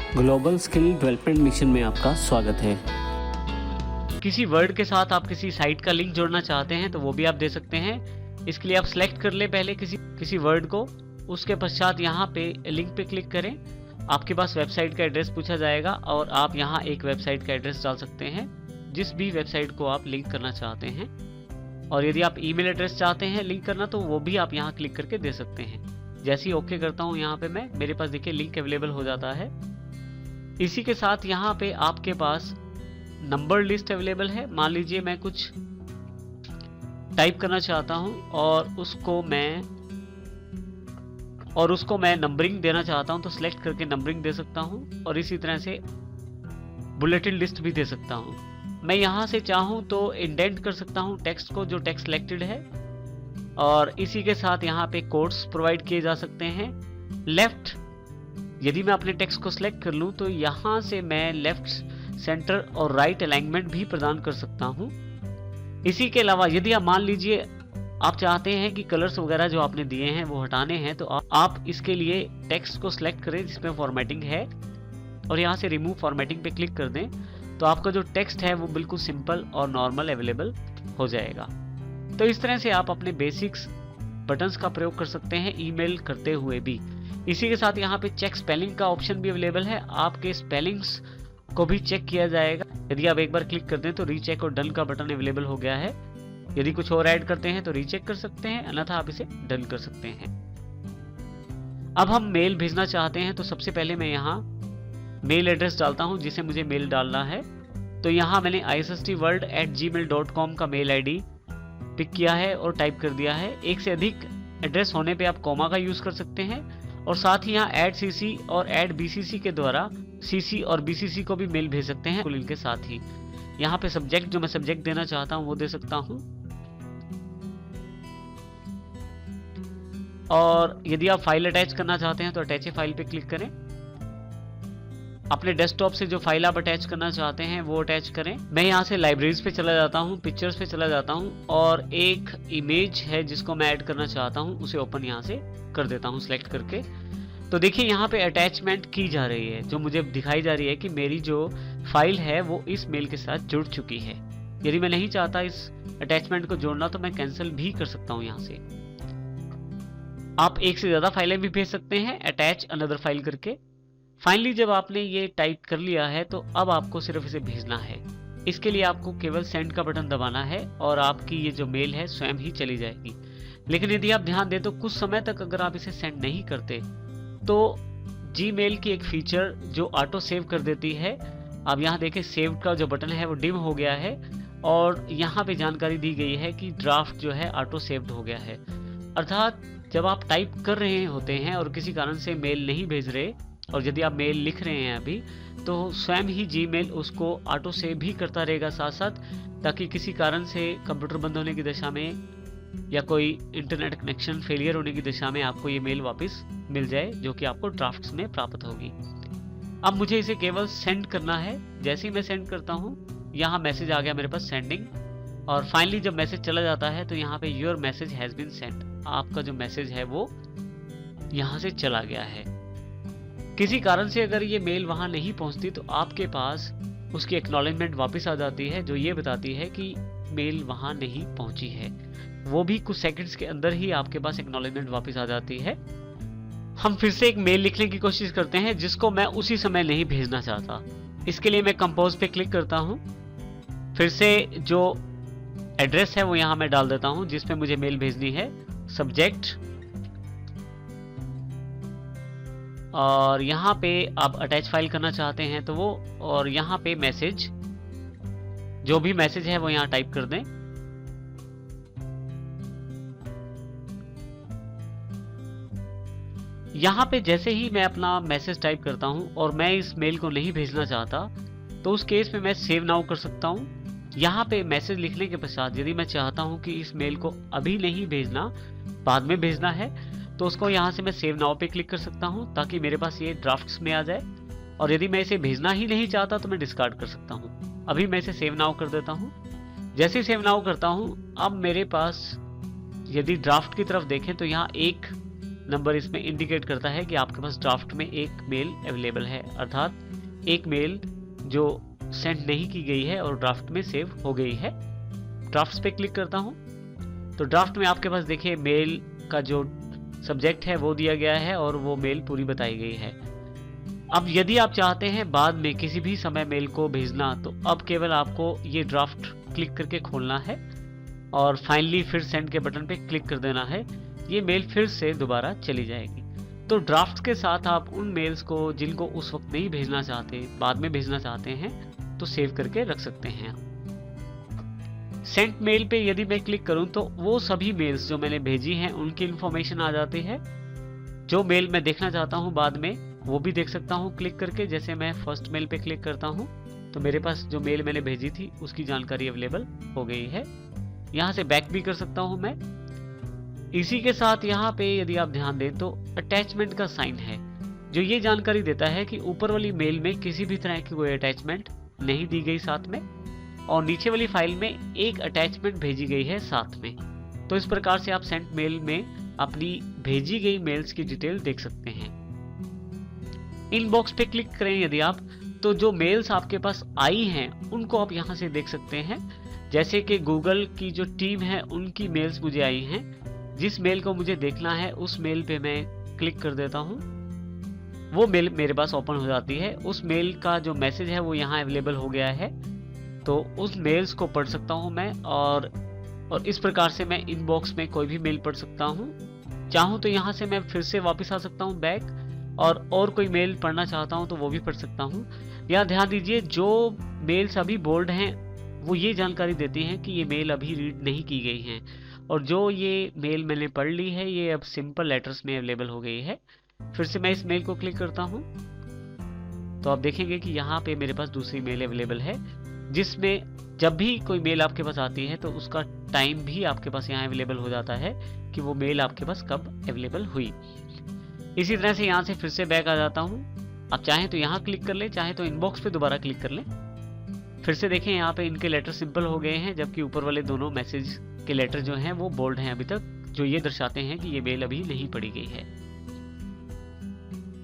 Global skill development mission में आपका स्वागत है। किसी वर्ड के साथ आप किसी साइट का लिंक जोड़ना चाहते हैं तो वो भी आप दे सकते हैं। इसके लिए आप सेलेक्ट कर ले पहले किसी वर्ड को, उसके पश्चात यहाँ पे लिंक पे क्लिक करें। आपके पास वेबसाइट का एड्रेस पूछा जाएगा और आप यहाँ एक वेबसाइट का एड्रेस डाल सकते हैं जिस भी वेबसाइट को आप लिंक करना चाहते हैं। और यदि आप ईमेल एड्रेस चाहते हैं लिंक करना तो वो भी आप यहाँ क्लिक करके दे सकते हैं। जैसे ही ओके करता हूँ यहाँ पे मेरे पास देखिए लिंक अवेलेबल हो जाता है। इसी के साथ यहाँ पे आपके पास नंबर लिस्ट अवेलेबल है। मान लीजिए मैं कुछ टाइप करना चाहता हूँ और उसको मैं नंबरिंग देना चाहता हूँ तो सिलेक्ट करके नंबरिंग दे सकता हूँ और इसी तरह से बुलेटिन लिस्ट भी दे सकता हूँ। मैं यहाँ से चाहूँ तो इंडेंट कर सकता हूँ टेक्स्ट को, जो टेक्स्ट सिलेक्टेड है, और इसी के साथ यहाँ पे कोड्स प्रोवाइड किए जा सकते हैं। लेफ्ट, यदि मैं अपने टेक्स्ट को सिलेक्ट कर लूँ तो यहाँ से मैं लेफ्ट, सेंटर और राइट अलाइनमेंट भी प्रदान कर सकता हूँ। इसी के अलावा यदि आप मान लीजिए आप चाहते हैं कि कलर्स वगैरह जो आपने दिए हैं वो हटाने हैं तो आप इसके लिए टेक्स्ट को सिलेक्ट करें जिसमें फॉर्मेटिंग है और यहाँ से रिमूव फॉर्मेटिंग पे क्लिक कर दें तो आपका जो टेक्स्ट है वो बिल्कुल सिंपल और नॉर्मल अवेलेबल हो जाएगा। तो इस तरह से आप अपने बेसिक्स बटन्स का प्रयोग कर सकते हैं ईमेल करते हुए भी। इसी के साथ यहाँ पे चेक स्पेलिंग का ऑप्शन भी अवेलेबल है। आपके स्पेलिंग्स को भी चेक किया जाएगा। यदि आप एक बार क्लिक कर दें तो रीचेक और डन का बटन अवेलेबल हो गया है। यदि कुछ और ऐड करते हैं तो रीचेक कर सकते हैं, अन्यथा आप इसे डन कर सकते हैं। अब हम मेल भेजना चाहते हैं तो सबसे पहले मैं यहाँ मेल एड्रेस डालता हूँ जिसे मुझे मेल डालना है। तो यहाँ मैंने isstworld@gmail.com का मेल आईडी पिक किया है और टाइप कर दिया है। एक से अधिक एड्रेस होने पे आप कॉमा का यूज कर सकते हैं और साथ ही यहाँ ऐड सीसी और ऐड बीसीसी के द्वारा सीसी और बीसीसी को भी मेल भेज सकते हैं इनके साथ ही। यहाँ पे सब्जेक्ट, जो मैं सब्जेक्ट देना चाहता हूँ वो दे सकता हूँ। और यदि आप फाइल अटैच करना चाहते हैं तो अटैच ए फाइल पे क्लिक करें। अपने डेस्कटॉप से जो फाइल आप अटैच करना चाहते हैं वो अटैच करें। मैं यहाँ से लाइब्रेरीज पे चला जाता हूँ, पिक्चर्स पे चला जाता हूँ और एक इमेज है जिसको मैं ऐड करना चाहता हूँ उसे ओपन यहाँ से कर देता हूँ सिलेक्ट करके। तो देखिए यहाँ पे अटैचमेंट की जा रही है, जो मुझे दिखाई जा रही है कि मेरी जो फाइल है वो इस मेल के साथ जुड़ चुकी है। यदि मैं नहीं चाहता इस अटैचमेंट को जोड़ना तो मैं कैंसिल भी कर सकता हूँ यहाँ से। आप एक से ज्यादा फाइलें भी भेज सकते हैं अटैच अनदर फाइल करके। फाइनली जब आपने ये टाइप कर लिया है तो अब आपको सिर्फ इसे भेजना है। इसके लिए आपको केवल सेंड का बटन दबाना है और आपकी ये जो मेल है स्वयं ही चली जाएगी। लेकिन यदि आप ध्यान दें तो कुछ समय तक अगर आप इसे सेंड नहीं करते तो जीमेल की एक फीचर जो ऑटो सेव कर देती है, अब यहाँ देखें सेव का जो बटन है वो डिम हो गया है और यहाँ पे जानकारी दी गई है कि ड्राफ्ट जो है ऑटो सेव्ड हो गया है। अर्थात जब आप टाइप कर रहे होते हैं और किसी कारण से मेल नहीं भेज रहे और यदि आप मेल लिख रहे हैं अभी तो स्वयं ही जीमेल उसको ऑटो सेव भी करता रहेगा साथ साथ, ताकि किसी कारण से कंप्यूटर बंद होने की दशा में या कोई इंटरनेट कनेक्शन फेलियर होने की दशा में आपको ये मेल वापस मिल जाए जो कि आपको ड्राफ्ट्स में प्राप्त होगी। अब मुझे इसे केवल सेंड करना है। जैसे ही मैं सेंड करता हूँ यहाँ मैसेज आ गया मेरे पास सेंडिंग, और फाइनली जब मैसेज चला जाता है तो यहाँ पे your message has been sent, आपका जो मैसेज है वो यहाँ से चला गया है। किसी कारण से अगर ये मेल वहां नहीं पहुंचती तो आपके पास उसकी एक्नॉलेजमेंट वापस आ जाती है जो ये बताती है कि मेल वहां नहीं पहुंची है। वो भी कुछ सेकंड्स के अंदर ही आपके पास एक्नॉलेजमेंट वापस आ जाती है। हम फिर से एक मेल लिखने की कोशिश करते हैं जिसको मैं उसी समय नहीं भेजना चाहता। इसके लिए मैं कंपोज पे क्लिक करता हूँ। फिर से जो एड्रेस है वो यहाँ मैं डाल देता हूँ जिसपे मुझे मेल भेजनी है, सब्जेक्ट, और यहाँ पे आप अटैच फाइल करना चाहते हैं तो वो, और यहाँ पे मैसेज, जो भी मैसेज है वो यहाँ टाइप कर दें। यहाँ पे जैसे ही मैं अपना मैसेज टाइप करता हूँ और मैं इस मेल को नहीं भेजना चाहता तो उस केस में मैं सेव नाउ कर सकता हूँ। यहाँ पे मैसेज लिखने के पश्चात यदि मैं चाहता हूँ कि इस मेल को अभी नहीं भेजना, बाद में भेजना है, तो उसको यहाँ से मैं सेव नाउ पे क्लिक कर सकता हूँ ताकि मेरे पास ये ड्राफ्ट्स में आ जाए। और यदि मैं इसे भेजना ही नहीं चाहता तो मैं डिस्कार्ड कर सकता हूँ। अभी मैं इसे सेव नाउ कर देता हूँ। जैसे ही सेव नाउ करता हूँ अब मेरे पास, यदि ड्राफ्ट की तरफ देखें तो यहाँ एक नंबर इसमें इंडिकेट करता है कि आपके पास ड्राफ्ट में एक मेल अवेलेबल है, अर्थात एक मेल जो सेंड नहीं की गई है और ड्राफ्ट में सेव हो गई है। ड्राफ्ट्स पे क्लिक करता हूँ तो ड्राफ्ट में आपके पास देखिए मेल का जो सब्जेक्ट है वो दिया गया है और वो मेल पूरी बताई गई है। अब यदि आप चाहते हैं बाद में किसी भी समय मेल को भेजना, तो अब केवल आपको ये ड्राफ्ट क्लिक करके खोलना है और फाइनली फिर सेंड के बटन पे क्लिक कर देना है। ये मेल फिर से दोबारा चली जाएगी। तो ड्राफ्ट के साथ आप उन मेल्स को जिनको उस वक्त नहीं भेजना चाहते, बाद में भेजना चाहते हैं, तो सेव करके रख सकते हैं। सेंड मेल पे यदि मैं क्लिक करूं तो वो सभी मेल्स जो मैंने भेजी हैं उनकी इंफॉर्मेशन आ जाती है। जो मेल मैं देखना चाहता हूं बाद में वो भी देख सकता हूं क्लिक करके। जैसे मैं फर्स्ट मेल पे क्लिक करता हूं तो मेरे पास जो मेल मैंने भेजी थी उसकी जानकारी अवेलेबल हो गई है। यहाँ से बैक भी कर सकता हूं मैं। इसी के साथ यहाँ पे यदि आप ध्यान दें तो अटैचमेंट का साइन है जो ये जानकारी देता है कि ऊपर वाली मेल में किसी भी तरह की कोई अटैचमेंट नहीं दी गई साथ में, और नीचे वाली फाइल में एक अटैचमेंट भेजी गई है साथ में। तो इस प्रकार से आप सेंड मेल में अपनी भेजी गई मेल्स की डिटेल देख सकते हैं। इनबॉक्स पे क्लिक करें यदि आप, तो जो मेल्स आपके पास आई हैं उनको आप यहाँ से देख सकते हैं। जैसे कि गूगल की जो टीम है उनकी मेल्स मुझे आई हैं। जिस मेल को मुझे देखना है उस मेल पे मैं क्लिक कर देता हूँ, वो मेल मेरे पास ओपन हो जाती है। उस मेल का जो मैसेज है वो यहाँ अवेलेबल हो गया है, तो उस मेल्स को पढ़ सकता हूँ मैं। और इस प्रकार से मैं इनबॉक्स में कोई भी मेल पढ़ सकता हूँ। चाहूँ तो यहाँ से मैं फिर से वापस आ सकता हूँ बैक, और कोई मेल पढ़ना चाहता हूँ तो वो भी पढ़ सकता हूँ। यहाँ ध्यान दीजिए जो मेल्स अभी बोल्ड हैं वो ये जानकारी देती हैं कि ये मेल अभी रीड नहीं की गई हैं, और जो ये मेल मैंने पढ़ ली है ये अब सिंपल लेटर्स में अवेलेबल हो गई है। फिर से मैं इस मेल को क्लिक करता हूँ तो आप देखेंगे कि यहाँ पे मेरे पास दूसरी मेल अवेलेबल है, जिसमें जब भी कोई मेल आपके पास आती है तो उसका टाइम भी आपके पास यहाँ अवेलेबल हो जाता है कि वो मेल आपके पास कब अवेलेबल हुई। इसी तरह से यहाँ से फिर से बैक आ जाता हूँ। आप चाहें तो यहाँ क्लिक कर लें, चाहें तो इनबॉक्स पे दोबारा क्लिक कर लें। फिर से देखें यहाँ पे इनके लेटर सिंपल हो गए हैं, जबकि ऊपर वाले दोनों मैसेज के लेटर जो हैं वो बोल्ड हैं अभी तक, जो ये दर्शाते हैं कि ये मेल अभी नहीं पढ़ी गई है।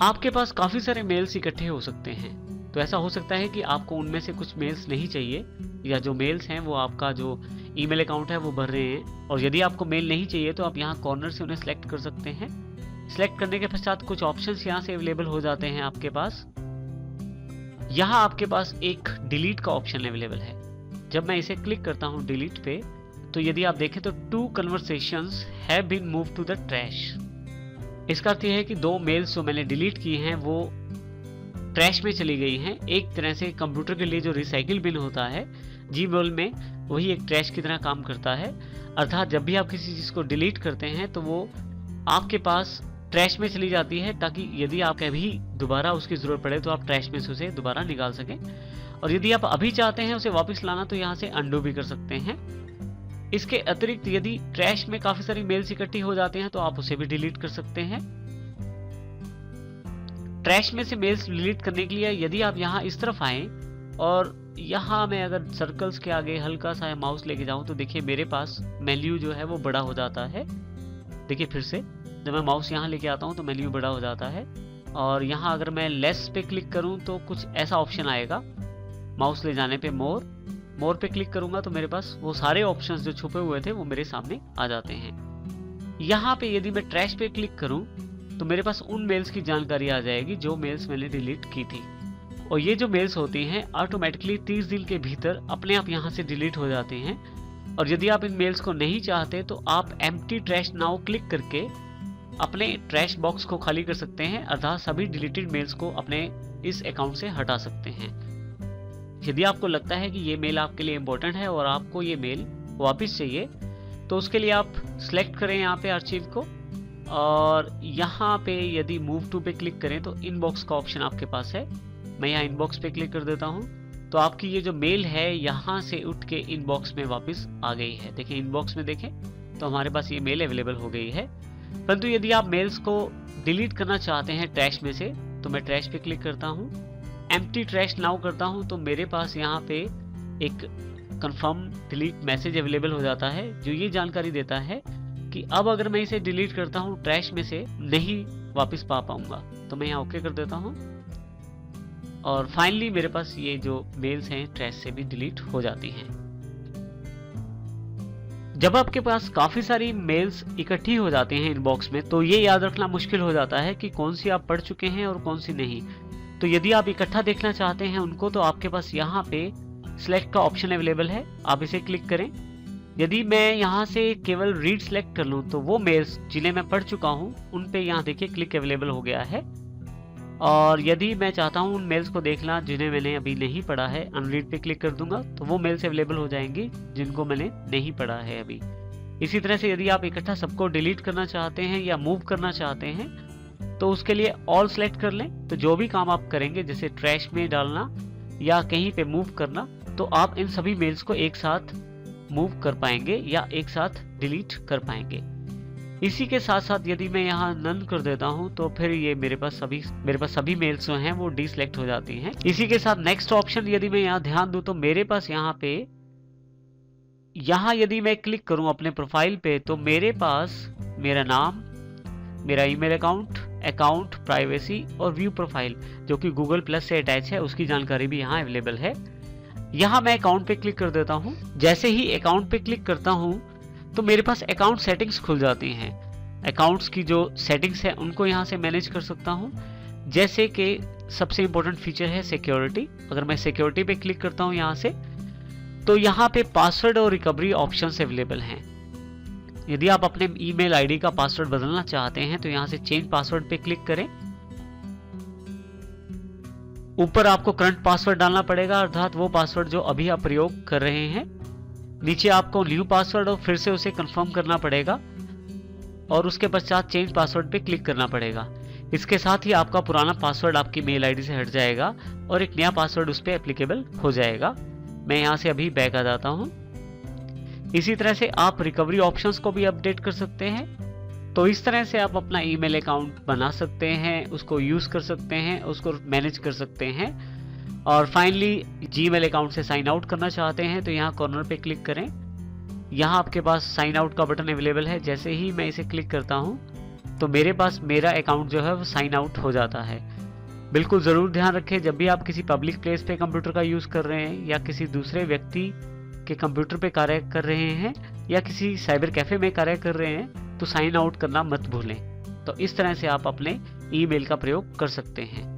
आपके पास काफी सारे मेल्स इकट्ठे हो सकते हैं, तो ऐसा हो सकता है कि आपको उनमें से कुछ मेल्स नहीं चाहिए, या जो मेल्स हैं वो आपका जो ईमेल अकाउंट है वो भर रहे हैं, और यदि आपको मेल नहीं चाहिए तो आप यहाँ कॉर्नर से उन्हें सेलेक्ट कर सकते हैं। सेलेक्ट करने के पश्चात कुछ ऑप्शंस यहाँ से अवेलेबल हो जाते हैं आपके पास। यहाँ आपके पास एक डिलीट का ऑप्शन अवेलेबल है। जब मैं इसे क्लिक करता हूँ डिलीट पे, तो यदि आप देखें तो 2 conversations have been moved to the trash. इसका अर्थ यह है कि 2 मेल्स जो मैंने डिलीट किए हैं वो ट्रैश में चली गई हैं। एक तरह से कंप्यूटर के लिए जो रिसाइकिल बिन होता है जीमेल में, वही एक ट्रैश की तरह काम करता है। अर्थात जब भी आप किसी चीज़ को डिलीट करते हैं तो वो आपके पास ट्रैश में चली जाती है, ताकि यदि आप कभी दोबारा उसकी ज़रूरत पड़े तो आप ट्रैश में से उसे दोबारा निकाल सकें। और यदि आप अभी चाहते हैं उसे वापस लाना तो यहाँ से अंडू भी कर सकते हैं। इसके अतिरिक्त यदि ट्रैश में काफ़ी सारी मेल्स इकट्ठी हो जाते हैं तो आप उसे भी डिलीट कर सकते हैं। ट्रैश में से मेल्स डिलीट करने के लिए यदि आप यहाँ इस तरफ आएँ और यहाँ मैं अगर सर्कल्स के आगे हल्का सा माउस लेके जाऊँ तो देखिए मेरे पास मेन्यू जो है वो बड़ा हो जाता है। देखिए फिर से जब मैं माउस यहाँ लेके आता हूँ तो मेन्यू बड़ा हो जाता है, और यहाँ अगर मैं लेस पे क्लिक करूँ तो कुछ ऐसा ऑप्शन आएगा। माउस ले जाने पे मोर पे क्लिक करूँगा तो मेरे पास वो सारे ऑप्शंस जो छुपे हुए थे वो मेरे सामने आ जाते हैं। यहाँ पे यदि मैं ट्रैश पे क्लिक करूँ तो मेरे पास उन मेल्स की जानकारी आ जाएगी जो मेल्स मैंने डिलीट की थी, और ये जो मेल्स होती हैं ऑटोमेटिकली 30 दिन के भीतर अपने आप यहाँ से डिलीट हो जाते हैं। और यदि आप इन मेल्स को नहीं चाहते तो आप एम्प्टी ट्रैश नाउ क्लिक करके अपने ट्रैश बॉक्स को खाली कर सकते हैं, अर्थात सभी डिलीटेड मेल्स को अपने इस अकाउंट से हटा सकते हैं। यदि आपको लगता है कि ये मेल आपके लिए इम्पोर्टेंट है और आपको ये मेल वापस चाहिए तो उसके लिए आप सिलेक्ट करें यहाँ पे आर्चिव को, और यहाँ पे यदि मूव टू पे क्लिक करें तो इनबॉक्स का ऑप्शन आपके पास है। मैं यहाँ इनबॉक्स पे क्लिक कर देता हूँ तो आपकी ये जो मेल है यहाँ से उठ के इनबॉक्स में वापस आ गई है। देखिए इनबॉक्स में देखें तो हमारे पास ये मेल अवेलेबल हो गई है। परंतु यदि आप मेल्स को डिलीट करना चाहते हैं ट्रैश में से तो मैं ट्रैश पे क्लिक करता हूँ, एम्प्टी ट्रैश नाउ करता हूँ तो मेरे पास यहाँ पे एक कंफर्म डिलीट मैसेज अवेलेबल हो जाता है जो ये जानकारी देता है कि अब अगर मैं इसे डिलीट करता हूँ ट्रैश में से नहीं वापस पा पाऊंगा। तो मैं यहाँ ओके कर देता हूँ और फाइनली मेरे पास ये जो मेल्स हैं ट्रैश से भी डिलीट हो जाती हैं। जब आपके पास काफी सारी मेल्स इकट्ठी हो जाती हैं इनबॉक्स में तो ये याद रखना मुश्किल हो जाता है कि कौन सी आप पढ़ चुके हैं और कौन सी नहीं। तो यदि आप इकट्ठा देखना चाहते हैं उनको तो आपके पास यहाँ पे सिलेक्ट का ऑप्शन अवेलेबल है, आप इसे क्लिक करें। यदि मैं यहाँ से केवल रीड सिलेक्ट कर लूँ तो वो मेल्स जिन्हें मैं पढ़ चुका हूँ उन पे यहाँ देखिए क्लिक अवेलेबल हो गया है। और यदि मैं चाहता हूँ उन मेल्स को देखना जिन्हें मैंने अभी नहीं पढ़ा है, अनरीड पे क्लिक कर दूंगा तो वो मेल्स अवेलेबल हो जाएंगी जिनको मैंने नहीं पढ़ा है अभी। इसी तरह से यदि आप इकट्ठा सबको डिलीट करना चाहते हैं या मूव करना चाहते हैं तो उसके लिए ऑल सेलेक्ट कर लें। तो जो भी काम आप करेंगे जैसे ट्रैश में डालना या कहीं पे मूव करना तो आप इन सभी मेल्स को एक साथ मूव कर पाएंगे या एक साथ डिलीट कर पाएंगे। इसी के साथ साथ यदि मैं यहाँ नन कर देता हूँ तो फिर ये मेरे पास सभी मेल्स जो हैं वो डीसिलेक्ट हो जाती हैं। इसी के साथ नेक्स्ट ऑप्शन यदि मैं यहाँ ध्यान दूं तो मेरे पास यहाँ यदि मैं क्लिक करूं अपने प्रोफाइल पे तो मेरे पास मेरा नाम, मेरा ईमेल अकाउंट प्राइवेसी और व्यू प्रोफाइल जो कि गूगल प्लस से अटैच है उसकी जानकारी भी यहाँ अवेलेबल है। यहाँ मैं अकाउंट पे क्लिक कर देता हूँ। जैसे ही अकाउंट पे क्लिक करता हूँ तो मेरे पास अकाउंट सेटिंग्स खुल जाती हैं। अकाउंट्स की जो सेटिंग्स है उनको यहाँ से मैनेज कर सकता हूँ। जैसे कि सबसे इंपॉर्टेंट फीचर है सिक्योरिटी। अगर मैं सिक्योरिटी पे क्लिक करता हूँ यहाँ से तो यहाँ पे पासवर्ड और रिकवरी ऑप्शंस अवेलेबल हैं। यदि आप अपने ईमेल आईडी का पासवर्ड बदलना चाहते हैं तो यहाँ से चेंज पासवर्ड पे क्लिक करें। ऊपर आपको करंट पासवर्ड डालना पड़ेगा अर्थात वो पासवर्ड जो अभी आप प्रयोग कर रहे हैं। नीचे आपको न्यू पासवर्ड और फिर से उसे कंफर्म करना पड़ेगा और उसके पश्चात चेंज पासवर्ड पे क्लिक करना पड़ेगा। इसके साथ ही आपका पुराना पासवर्ड आपकी मेल आईडी से हट जाएगा और एक नया पासवर्ड उस पर एप्लीकेबल हो जाएगा। मैं यहाँ से अभी बैक आ जाता हूँ। इसी तरह से आप रिकवरी ऑप्शंस को भी अपडेट कर सकते हैं। तो इस तरह से आप अपना ईमेल अकाउंट बना सकते हैं, उसको यूज कर सकते हैं, उसको मैनेज कर सकते हैं। और फाइनली जीमेल अकाउंट से साइन आउट करना चाहते हैं तो यहाँ कॉर्नर पे क्लिक करें। यहाँ आपके पास साइन आउट का बटन अवेलेबल है। जैसे ही मैं इसे क्लिक करता हूँ तो मेरे पास मेरा अकाउंट जो है वो साइन आउट हो जाता है। बिल्कुल ज़रूर ध्यान रखें जब भी आप किसी पब्लिक प्लेस पे कंप्यूटर का यूज़ कर रहे हैं या किसी दूसरे व्यक्ति के कंप्यूटर पे कार्य कर रहे हैं या किसी साइबर कैफे में कार्य कर रहे हैं तो साइन आउट करना मत भूलें। तो इस तरह से आप अपने ईमेल का प्रयोग कर सकते हैं।